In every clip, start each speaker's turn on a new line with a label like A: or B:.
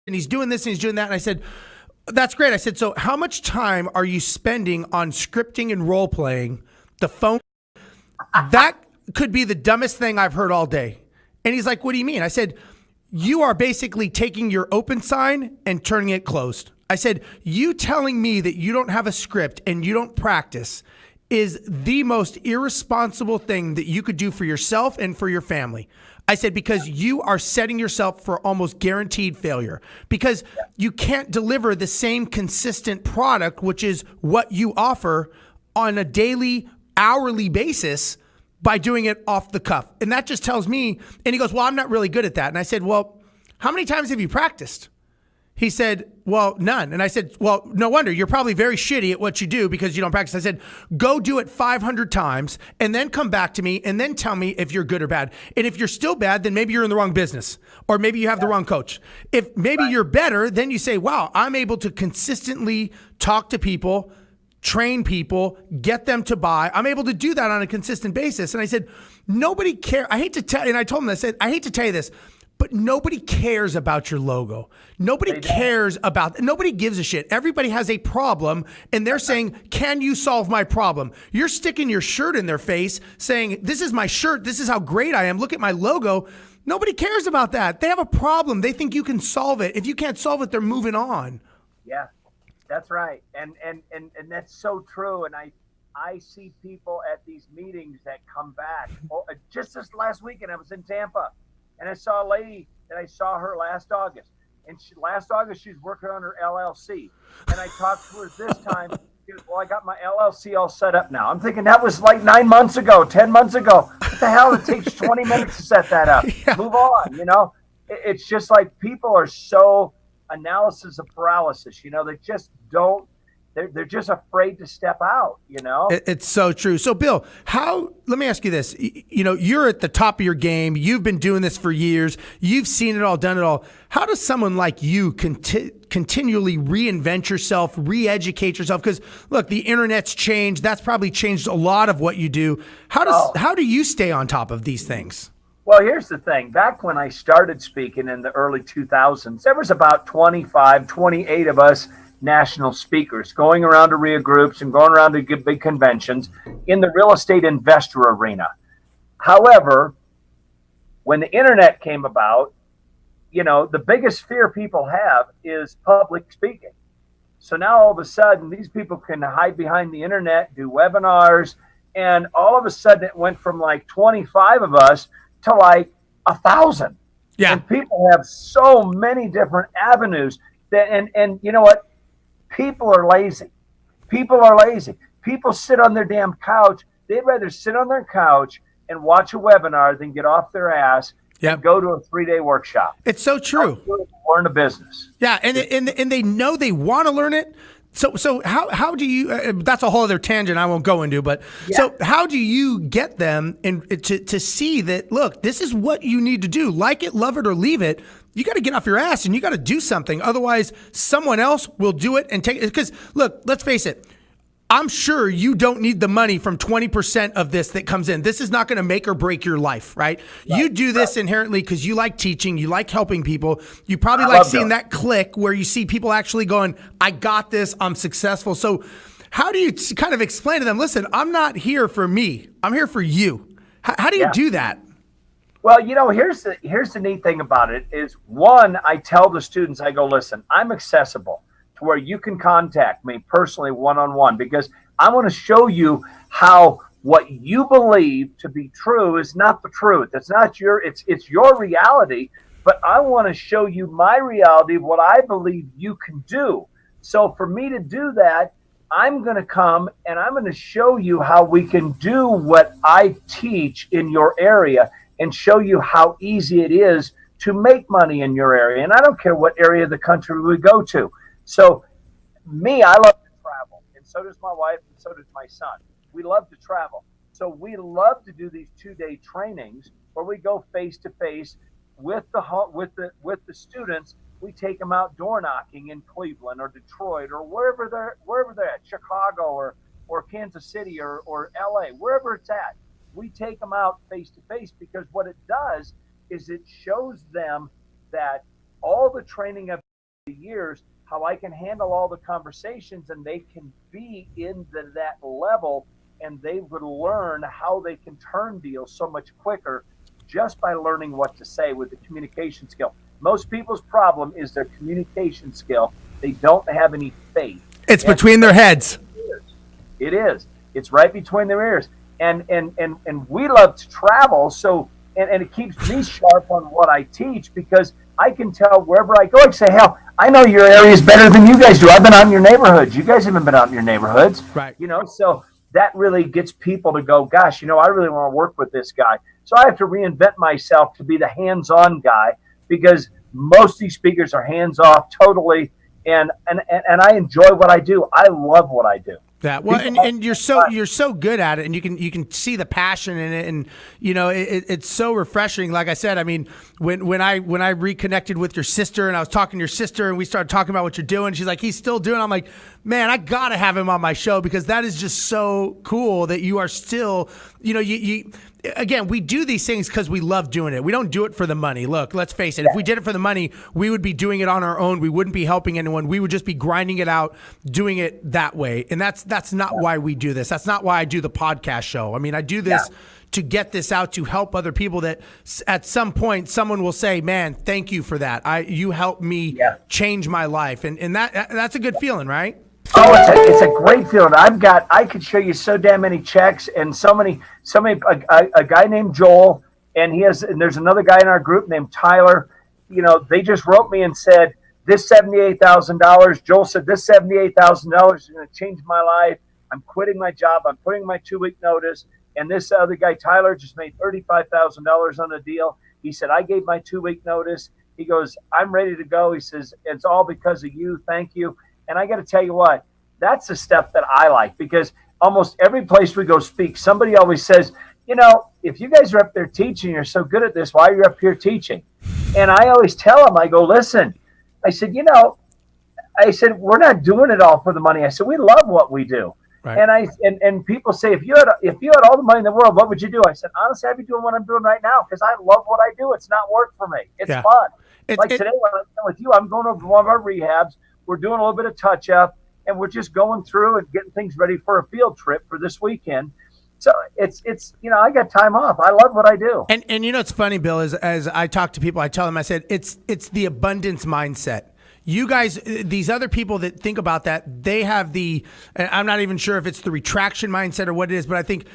A: and he's doing this and he's doing that. And I said, that's great. I said, so how much time are you spending on scripting and role playing the phone? That could be the dumbest thing I've heard all day. And he's like, what do you mean? I said, you are basically taking your open sign and turning it closed. I said, you telling me that you don't have a script and you don't practice is the most irresponsible thing that you could do for yourself and for your family. I said, because you are setting yourself for almost guaranteed failure, because you can't deliver the same consistent product, which is what you offer on a daily, hourly basis by doing it off the cuff. And that just tells me, and he goes, well, I'm not really good at that. And I said, well, how many times have you practiced? He said, well, none. And I said, well, no wonder. You're probably very shitty at what you do because you don't practice. I said, go do it 500 times and then come back to me and then tell me if you're good or bad. And if you're still bad, then maybe you're in the wrong business or maybe you have the wrong coach. If maybe you're better, then you say, wow, I'm able to consistently talk to people, train people, get them to buy. I'm able to do that on a consistent basis. And I said, nobody cares. I hate to tell, and I told him, I said, I hate to tell you this, but nobody cares about your logo. Nobody cares about, nobody gives a shit. Everybody has a problem and they're saying, can you solve my problem? You're sticking your shirt in their face saying, this is my shirt. This is how great I am. Look at my logo. Nobody cares about that. They have a problem. They think you can solve it. If you can't solve it, they're moving on.
B: Yeah, that's right. And that's so true. And I see people at these meetings that come back. Just this last weekend, I was in Tampa. And I saw a lady that I saw her last August. And last August, she was working on her LLC. And I talked to her this time. She goes, well, I got my LLC all set up now. I'm thinking that was like 9 months ago, 10 months ago. What the hell? It takes 20 minutes to set that up. Yeah. Move on, you know? It's just like people are so analysis of paralysis. You know, they just don't. They're just afraid to step out, you know?
A: It's so true. So, Bill, let me ask you this. You know, you're at the top of your game. You've been doing this for years. You've seen it all, done it all. How does someone like you continually reinvent yourself, re-educate yourself? Because, look, the internet's changed. That's probably changed a lot of what you do. How do you stay on top of these things?
B: Well, here's the thing. Back when I started speaking in the early 2000s, there was about 25, 28 of us national speakers going around to RIA groups and going around to big conventions in the real estate investor arena. However, when the internet came about, you know, the biggest fear people have is public speaking. So now all of a sudden, these people can hide behind the internet, do webinars, and all of a sudden it went from like 25 of us to like 1,000.
A: Yeah.
B: And people have so many different avenues that, and you know what? People are lazy. People are lazy. People sit on their damn couch. They'd rather sit on their couch and watch a webinar than get off their ass and go to a 3-day workshop.
A: It's so true.
B: Learn a business.
A: Yeah, and they know they want to learn it. So how do you? That's a whole other tangent I won't go into. But so how do you get them to see that? Look, this is what you need to do. Like it, love it, or leave it. You got to get off your ass and you got to do something. Otherwise, someone else will do it and take it. Because look, let's face it. I'm sure you don't need the money from 20% of this that comes in. This is not going to make or break your life, right? You do this inherently because you like teaching, you like helping people. You probably like seeing that click where you see people actually going, I got this, I'm successful. So how do you kind of explain to them, listen, I'm not here for me, I'm here for you. How do you do that?
B: Well, you know, here's the neat thing about it is, one, I tell the students, I go, listen, I'm accessible to where you can contact me personally one-on-one, because I want to show you how what you believe to be true is not the truth. It's not it's your reality, but I want to show you my reality of what I believe you can do. So for me to do that, I'm going to come and I'm going to show you how we can do what I teach in your area and show you how easy it is to make money in your area. And I don't care what area of the country we go to. So me, I love to travel, and so does my wife, and so does my son. We love to travel. So we love to do these 2-day trainings where we go face to face with the students. We take them out door knocking in Cleveland or Detroit or wherever they're at, Chicago or Kansas City or LA, wherever it's at. We take them out face to face, because what it does is it shows them that all the training of years how I can handle all the conversations, and they can be in that level, and they would learn how they can turn deals so much quicker just by learning what to say with the communication skill. Most people's problem is their communication skill. They don't have any faith.
A: It's between their heads.
B: It is. It's right between their ears. And we love to travel, so and it keeps me sharp on what I teach, because I can tell wherever I go, I can say, hell, I know your areas better than you guys do. I've been out in your neighborhoods. You guys haven't been out in your neighborhoods.
A: Right.
B: So that really gets people to go, gosh, I really want to work with this guy. So I have to reinvent myself to be the hands-on guy, because most of these speakers are hands-off totally, and I enjoy what I do. I love what I do.
A: That well, and you're so good at it, and you can see the passion in it, and it's so refreshing. Like I said, I mean, when I reconnected with your sister, and I was talking to your sister, and we started talking about what you're doing, she's like, he's still doing it. I'm like, man, I gotta have him on my show, because that is just so cool that you are still, you again, we do these things because we love doing it. We don't do it for the money. Look, let's face it. If we did it for the money, we would be doing it on our own. We wouldn't be helping anyone. We would just be grinding it out, doing it that way. And that's not why we do this. That's not why I do the podcast show. I mean, I do this to get this out, to help other people that at some point someone will say, man, thank you for that. You helped me change my life. And that's a good feeling, right?
B: Oh, it's a great feeling. I could show you so damn many checks, and so many, a guy named Joel, and there's another guy in our group named Tyler. They just wrote me and said, this $78,000, Joel said, this $78,000 is going to change my life. I'm quitting my job. I'm putting my 2-week notice. And this other guy, Tyler, just made $35,000 on a deal. He said, I gave my 2-week notice. He goes, I'm ready to go. He says, it's all because of you. Thank you. And I got to tell you what, that's the stuff that I like, because almost every place we go speak, somebody always says, if you guys are up there teaching, you're so good at this, why are you up here teaching? And I always tell them, I go, listen, I said, we're not doing it all for the money. I said, we love what we do. Right. And people say, if you had all the money in the world, what would you do? I said, honestly, I'd be doing what I'm doing right now, because I love what I do. It's not work for me. It's fun. Today when I'm with you, I'm going over to one of our rehabs. We're doing a little bit of touch up, and we're just going through and getting things ready for a field trip for this weekend. So it's I got time off. I love what I do. And
A: it's funny, Bill, as I talk to people, I tell them, I said, it's the abundance mindset. You guys, these other people that think about that, they have I'm not even sure if it's the retraction mindset or what it is, but I think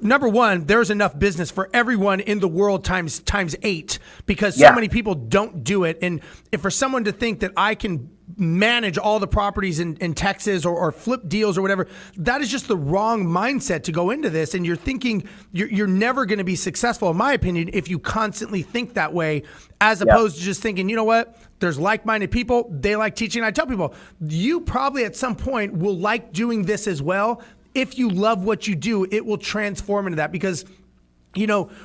A: number one, there's enough business for everyone in the world times 8, because so many people don't do it. And if for someone to think that I can manage all the properties in Texas or flip deals or whatever, that is just the wrong mindset to go into this. And you're thinking you're never going to be successful, in my opinion, if you constantly think that way, as opposed to just thinking, you know what? There's like-minded people. They like teaching. I tell people, you probably at some point will like doing this as well. If you love what you do, it will transform into that, because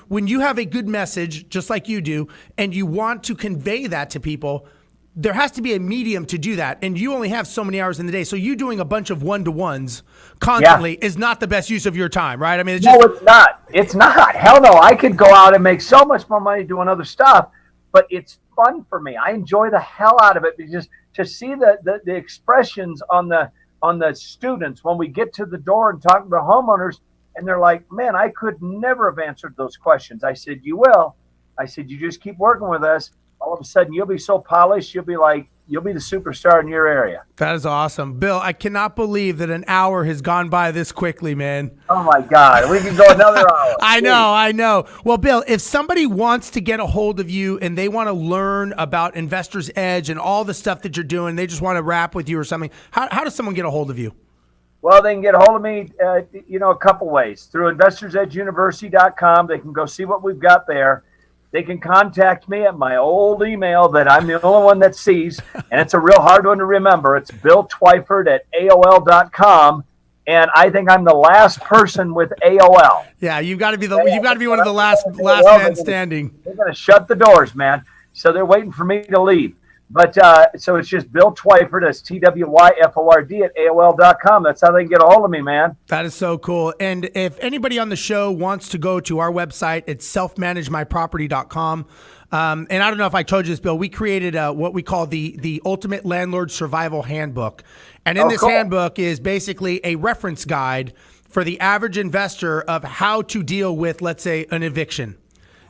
A: when you have a good message, just like you do, and you want to convey that to people, there has to be a medium to do that. And you only have so many hours in the day. So you doing a bunch of one-to-ones constantly is not the best use of your time, right? I mean,
B: no, it's not. It's not. Hell no. I could go out and make so much more money doing other stuff, but it's fun for me. I enjoy the hell out of it, because to see the expressions on the students when we get to the door and talk to the homeowners, and they're like, man, I could never have answered those questions. I said, you will. I said, you just keep working with us. All of a sudden, you'll be so polished, you'll be the superstar in your area.
A: That is awesome. Bill, I cannot believe that an hour has gone by this quickly, man.
B: Oh, my God. We can go another hour.
A: I know. Well, Bill, if somebody wants to get a hold of you and they want to learn about Investor's Edge and all the stuff that you're doing, they just want to rap with you or something, how does someone get a hold of you?
B: Well, they can get a hold of me, a couple ways. Through investorsedgeuniversity.com. They can go see what we've got there. They can contact me at my old email that I'm the only one that sees, and it's a real hard one to remember. It's BillTwyford@AOL.com, and I think I'm the last person with AOL.
A: Yeah, you've got to be one of the last man standing.
B: They're going to shut the doors, man. So they're waiting for me to leave. But so it's just Bill Twyford, that's TWYFORD at AOL.com. That's how they can get a hold of me, man.
A: That is so cool. And if anybody on the show wants to go to our website, it's selfmanagemyproperty.com. And I don't know if I told you this, Bill, we created what we call the Ultimate Landlord Survival Handbook. And in this handbook is basically a reference guide for the average investor of how to deal with, let's say, an eviction,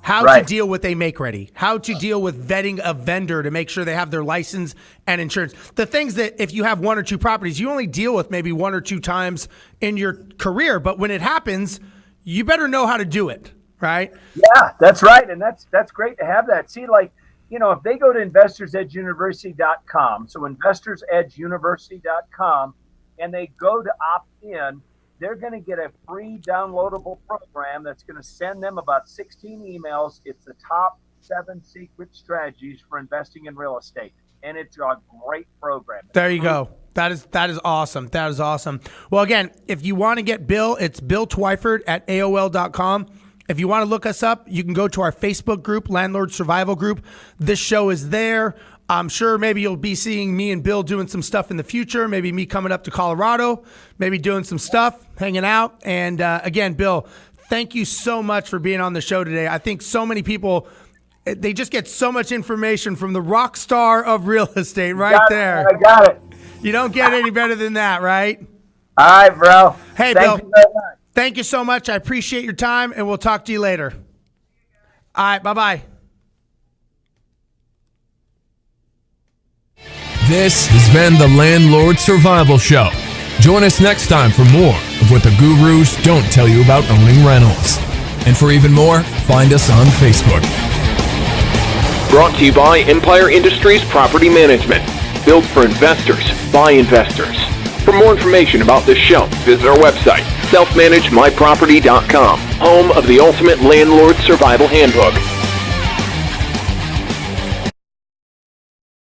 A: how to deal with a make-ready, how to deal with vetting a vendor to make sure they have their license and insurance. The things that if you have 1 or 2 properties, you only deal with maybe 1 or 2 times in your career. But when it happens, you better know how to do it, right?
B: Yeah, that's right. And that's great to have that. See, like, if they go to investors.LLC.com, so investors.LLC.com, and they go to opt in, they're going to get a free downloadable program that's going to send them about 16 emails. It's the top 7 secret strategies for investing in real estate. And it's a great program.
A: There you go. That is awesome. That is awesome. Well, again, if you want to get Bill, it's Bill Twyford at AOL.com. If you want to look us up, you can go to our Facebook group, Landlord Survival Group. This show is there. I'm sure maybe you'll be seeing me and Bill doing some stuff in the future, maybe me coming up to Colorado, maybe doing some stuff, hanging out. And again, Bill, thank you so much for being on the show today. I think so many people, they just get so much information from the rock star of real estate there.
B: I got it.
A: You don't get any better than that, right?
B: All right, bro.
A: Hey,
B: Thank
A: Bill,
B: you very much.
A: Thank you so much. I appreciate your time, and we'll talk to you later. All right, bye-bye.
C: This has been the Landlord Survival Show. Join us next time for more of what the gurus don't tell you about owning rentals. And for even more, find us on Facebook.
D: Brought to you by Empire Industries Property Management. Built for investors, by investors. For more information about this show, visit our website, selfmanagemyproperty.com, home of the Ultimate Landlord Survival Handbook.